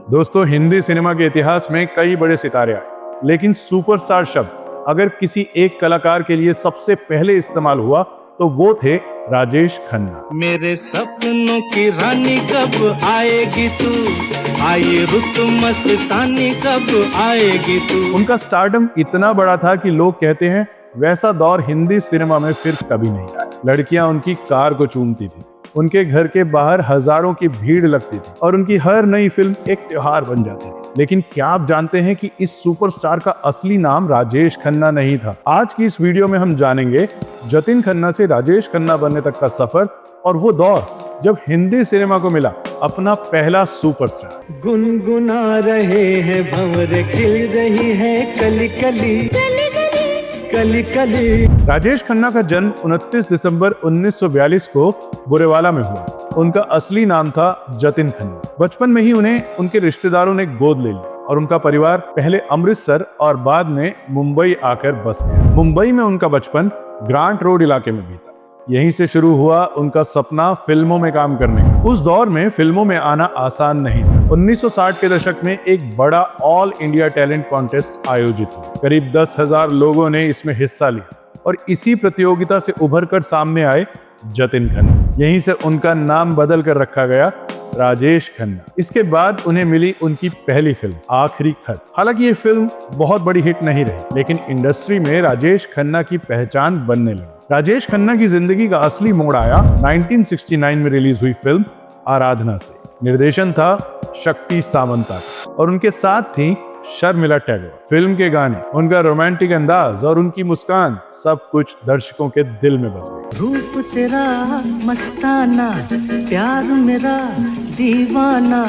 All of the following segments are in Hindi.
दोस्तों, हिंदी सिनेमा के इतिहास में कई बड़े सितारे आए, लेकिन सुपरस्टार शब्द अगर किसी एक कलाकार के लिए सबसे पहले इस्तेमाल हुआ तो वो थे राजेश खन्ना। मेरे सपनों की रानी कब आएगी तू, आई रुत मस्तानी कब आएगी तू। उनका स्टारडम इतना बड़ा था कि लोग कहते हैं वैसा दौर हिंदी सिनेमा में फिर कभी नहीं आया। लड़कियां उनकी कार को चूमती थी, उनके घर के बाहर हजारों की भीड़ लगती थी और उनकी हर नई फिल्म एक त्योहार बन जाती थी। लेकिन क्या आप जानते हैं कि इस सुपरस्टार का असली नाम राजेश खन्ना नहीं था? आज की इस वीडियो में हम जानेंगे जतिन खन्ना से राजेश खन्ना बनने तक का सफर और वो दौर जब हिंदी सिनेमा को मिला अपना पहला सुपरस्टार। गुनगुना रहे हैं भंवर, खिल रही है कली कली कली कली। राजेश खन्ना का जन्म 29 दिसंबर 1942 को बुरेवाला में हुआ। उनका असली नाम था जतिन खन्ना। बचपन में ही उन्हें उनके रिश्तेदारों ने गोद ले लिया और उनका परिवार पहले अमृतसर और बाद में मुंबई आकर बस गया। मुंबई में उनका बचपन ग्रांट रोड इलाके में बीता। यहीं से शुरू हुआ उनका सपना फिल्मों में काम करने का। उस दौर में फिल्मों में आना आसान नहीं था। 1960 के दशक में एक बड़ा ऑल इंडिया टैलेंट कॉन्टेस्ट आयोजित हुआ। करीब 10,000 लोगों ने इसमें हिस्सा लिया और इसी प्रतियोगिता से उभर कर सामने आए जतिन खन्ना। यहीं से उनका नाम बदल कर रखा गया राजेश खन्ना। इसके बाद उन्हें मिली उनकी पहली फिल्म आखिरी खत। हालांकि ये फिल्म बहुत बड़ी हिट नहीं रही, लेकिन इंडस्ट्री में राजेश खन्ना की पहचान बनने लगी। राजेश खन्ना की जिंदगी का असली मोड़ आया 1969 में रिलीज हुई फिल्म आराधना से। निर्देशन था शक्ति सामंता और उनके साथ थी शर्मिला टैगोर। फिल्म के गाने, उनका रोमांटिक अंदाज और उनकी मुस्कान सब कुछ दर्शकों के दिल में बस गई। रूप तेरा मस्ताना, प्यार मेरा दीवाना,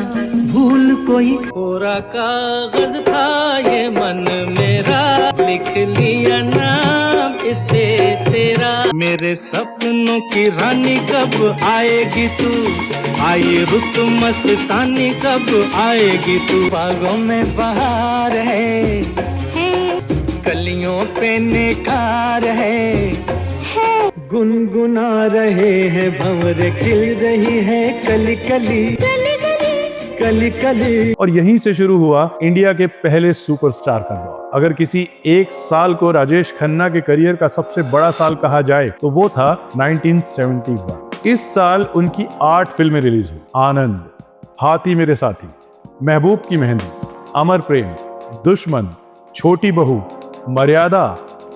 भूल कोई कोरा कागज था ये मन मेरा, लिख लिया नाम इस पे तेरा। मेरे सपनों की रानी कब आएगी तू, आई रुत मस्तानी कब आएगी तू। बागों में बहार है, कलियों पे निखार है, गुनगुना रहे हैं भंवर, खिल रही है कली कली कली कली। और यहीं से शुरू हुआ इंडिया के पहले सुपरस्टार का दौर। अगर किसी एक साल को राजेश खन्ना के करियर का सबसे बड़ा साल कहा जाए तो वो था 1971। इस साल उनकी 8 फिल्में रिलीज हुई। आनंद, हाथी मेरे साथी, महबूब की मेहंदी, अमर प्रेम, दुश्मन, छोटी बहू, मर्यादा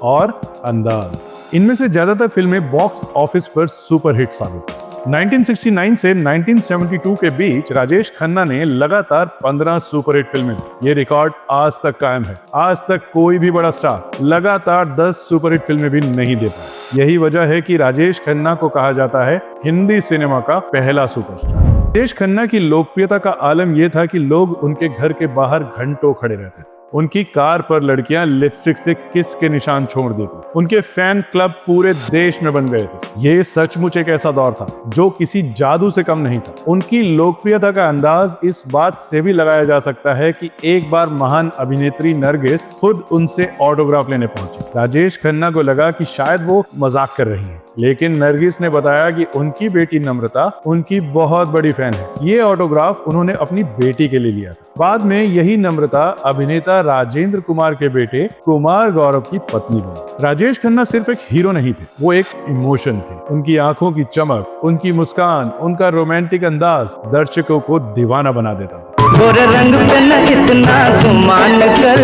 और अंदाज। इनमें से ज्यादातर फिल्में बॉक्स ऑफिस पर सुपर हिट साबित हुई। 1969 से 1972 के बीच राजेश खन्ना ने लगातार 15 सुपरहिट फिल्में दी। ये रिकॉर्ड आज तक कायम है। आज तक कोई भी बड़ा स्टार लगातार 10 सुपरहिट फिल्में भी नहीं दे पाया। यही वजह है कि राजेश खन्ना को कहा जाता है हिंदी सिनेमा का पहला सुपरस्टार। राजेश खन्ना की लोकप्रियता का आलम यह था कि लोग उनके घर के बाहर घंटों खड़े रहते थे। उनकी कार पर लड़कियां लिपस्टिक से किस के निशान छोड़ देती। उनके फैन क्लब पूरे देश में बन गए थे। ये सचमुच एक ऐसा दौर था जो किसी जादू से कम नहीं था। उनकी लोकप्रियता का अंदाज इस बात से भी लगाया जा सकता है कि एक बार महान अभिनेत्री नरगिस खुद उनसे ऑटोग्राफ लेने पहुंची। राजेश खन्ना को लगा कि शायद वो मजाक कर रही हैं, लेकिन नरगिस ने बताया कि उनकी बेटी नम्रता उनकी बहुत बड़ी फैन है। ये ऑटोग्राफ उन्होंने अपनी बेटी के लिए लिया था। बाद में यही नम्रता अभिनेता राजेंद्र कुमार के बेटे कुमार गौरव की पत्नी बनी। राजेश खन्ना सिर्फ एक हीरो नहीं थे, वो एक इमोशन थे। उनकी आंखों की चमक, उनकी मुस्कान, उनका रोमांटिक अंदाज दर्शकों को दीवाना बना देता था। गोरा रंग पे न इतना गुमान कर,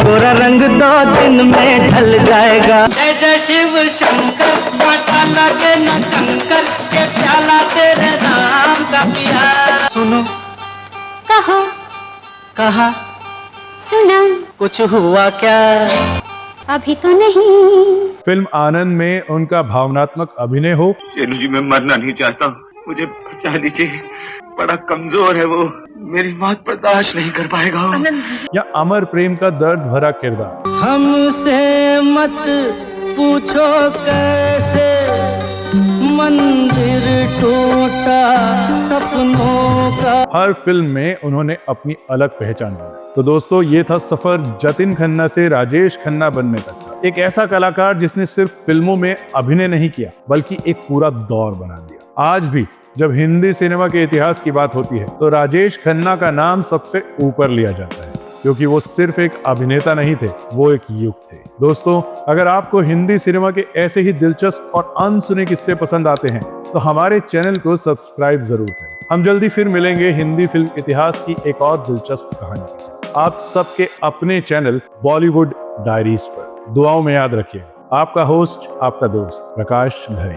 गोरा रंग 2 दिन में ढल जाएगा। जय जय शिव शंकर, कांटा लगे न कंकर, के प्याला तेरे नाम का पिया। सुनो, कहो, कहा, सुना, कुछ हुआ क्या? अभी तो नहीं। फिल्म आनंद में उनका भावनात्मक अभिनय हो, चेनू जी मैं मरना नहीं चाहता, मुझे बचा लीजिए, बड़ा कमजोर है वो, मेरी मौत बर्दाश्त नहीं कर पाएगा वो। या अमर प्रेम का दर्द भरा किरदार। हमसे मत पूछो कैसे मंदिर टूटा सपनों का। हर फिल्म में उन्होंने अपनी अलग पहचान बनाई। तो दोस्तों, ये था सफर जतिन खन्ना से राजेश खन्ना बनने तक का। एक ऐसा कलाकार जिसने सिर्फ फिल्मों में अभिनय नहीं किया, बल्कि एक पूरा दौर बना दिया। आज भी जब हिंदी सिनेमा के इतिहास की बात होती है तो राजेश खन्ना का नाम सबसे ऊपर लिया जाता है, क्योंकि वो सिर्फ एक अभिनेता नहीं थे, वो एक युग थे। दोस्तों, अगर आपको हिंदी सिनेमा के ऐसे ही दिलचस्प और अनसुने किस्से पसंद आते हैं तो हमारे चैनल को सब्सक्राइब जरूर करें। हम जल्दी फिर मिलेंगे हिंदी फिल्म इतिहास की एक और दिलचस्प कहानी के साथ, आप सबके अपने चैनल बॉलीवुड डायरीज पर। दुआओं में याद रखिए। आपका होस्ट, आपका दोस्त प्रकाश घई।